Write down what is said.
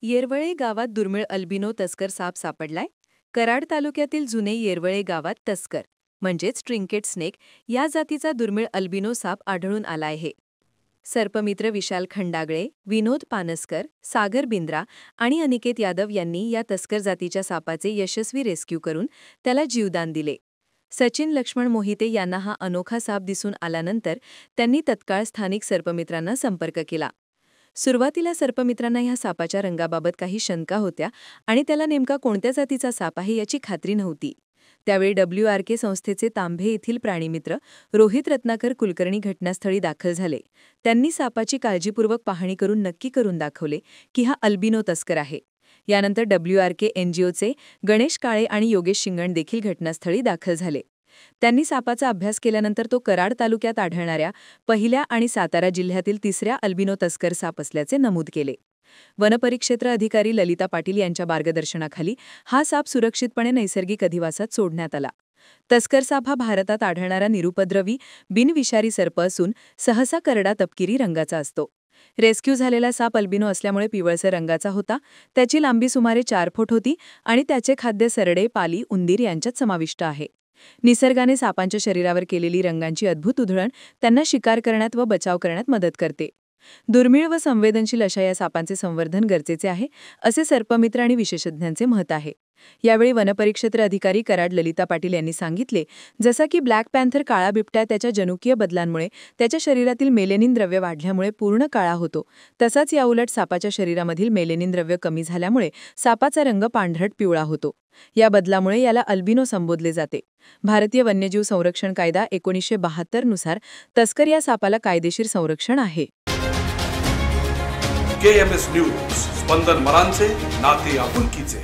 येरवळे गावात दुर्मिळ अल्बिनो तस्कर साप सापडलाय. कराड तालुक्यातील जुने येरवळे गावात तस्कर म्हणजेच ट्रिंकेट स्नेक या जातीचा दुर्मिळ अल्बिनो साप आढळून आला आहे. सर्पमित्र विशाल खंडागळे, विनोद पानसकर, सागर बिंद्रा आणि अनिकेत यादव यांनी या तस्कर जातीच्या सापाचे यशस्वी रेस्क्यू करून त्याला जीवदान दिले. सचिन लक्ष्मण मोहिते यांना हा अनोखा साप दिसून आल्यानंतर त्यांनी तत्काळ स्थानिक सर्पमित्रांना संपर्क केला. सुरुवातीला सर्पमित्रांना ह्या सापाच्या रंगाबाबत काही शंका होत्या आणि त्याला नेमका कोणत्या जातीचा साप आहे याची खात्री नव्हती. त्यावेळी WRK संस्थेचे तांबे येथील प्राणीमित्र रोहित रत्नाकर कुलकर्णी घटनास्थळी दाखल झाले. त्यांनी सापाची काळजीपूर्वक पाहणी करून नक्की करून दाखवले की हा अल्बिनो तस्कर आहे. यानंतर WRK NGOचे गणेश काळे आणि योगेश शिंगण देखील घटनास्थळी दाखल झाले. त्यांनी सापाचा अभ्यास केल्यानंतर तो कराड तालुक्यात आढळणाऱ्या पहिल्या आणि सातारा जिल्ह्यातील तिसऱ्या अल्बिनो तस्कर साप असल्याचे नमूद केले. वनपरिक्षेत्र अधिकारी ललिता पाटील यांच्या मार्गदर्शनाखाली हा साप सुरक्षितपणे नैसर्गिक अधिवासात सोडण्यात आला. तस्कर साप हा भारतात आढळणारा निरुपद्रवी बिनविषारी सर्प असून सहसा करडा तपकिरी रंगाचा असतो. रेस्क्यू झालेला साप अल्बिनो असल्यामुळे पिवळसर रंगाचा होता. त्याची लांबी सुमारे 4 फूट होती आणि त्याचे खाद्य सरडे, पाली, उंदीर यांच्यात समाविष्ट आहे. निसर्गाने सापांच्या शरीरावर केलेली रंगांची अद्भुत उधळण त्यांना शिकार करण्यात व बचाव करण्यात मदत करते. दुर्मिळ व संवेदनशील अशा या सापांचे संवर्धन गरजेचे आहे, असे सर्पमित्र आणि विशेषज्ञांचे मत आहे. यावेळी वनपरिक्षेत्र अधिकारी कराड ललिता पाटील यांनी सांगितले, जसा की ब्लॅक पॅन्थर काळा बिबट्या त्याच्या जनुकीय बदलांमुळे त्याच्या शरीरातील मेलेनिन द्रव्य वाढल्यामुळे पूर्ण काळा होतो, तसाच याउलट सापाच्या शरीरामधील मेलेनिन द्रव्य कमी झाल्यामुळे सापाचा रंग पांढरट पिवळा होतो. या बदलामुळे याला अल्बिनो संबोधले जाते. भारतीय वन्यजीव संरक्षण कायदा 1972 नुसार तस्कर या सापाला कायदेशीर संरक्षण आहे. KMS न्यूज, स्पंदन मरांचे नाते आपुलकीचे.